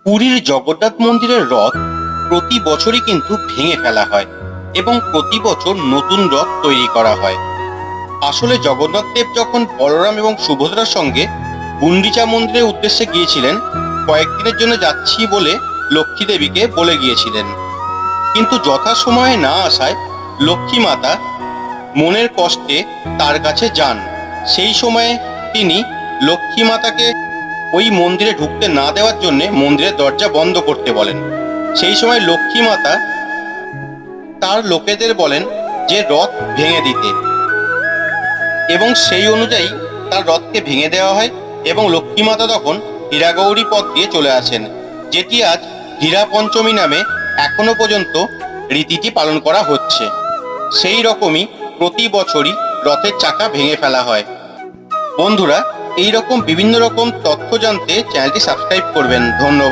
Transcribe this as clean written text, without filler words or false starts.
পুরীর জগন্নাথ মন্দিরের রথ প্রতি বছরই কিন্তু ভেঙে ফেলা হয় এবং প্রতি বছর নতুন রথ তৈরি করা হয়। আসলে জগন্নাথ দেব যখন বলরাম এবং সুভদ্রার সঙ্গে গুন্ডিচা মন্দিরের উদ্দেশ্যে গিয়েছিলেন, কয়েকদিনের জন্য যাচ্ছি বলে লক্ষ্মী দেবীকে বলে গিয়েছিলেন, কিন্তু যথাসময়ে না আসায় লক্ষ্মী মাতা মনের কষ্টে তার কাছে যান। সেই সময়ে তিনি লক্ষ্মী মাতাকে ওই মন্দিরে ঢুকতে না দেওয়ার জন্য মন্দিরের দরজা বন্ধ করতে বলেন। সেই সময় লক্ষ্মী মাতা তার লোকেদের বলেন যে রথ ভেঙে দিতে, এবং সেই অনুযায়ী তার রথকে ভেঙে দেওয়া হয় এবং লক্ষ্মী মাতা তখন হীরাগৌরী পথ দিয়ে চলে আসেন, যেটি আজ হীরা পঞ্চমী নামে এখনো পর্যন্ত রীতিটি পালন করা হচ্ছে। সেই রকমই প্রতি বছরই রথের চাকা ভেঙে ফেলা হয়। বন্ধুরা, এই রকম বিভিন্ন রকম তথ্য জানতে চ্যানেলটি সাবস্ক্রাইব করবেন। ধন্যবাদ।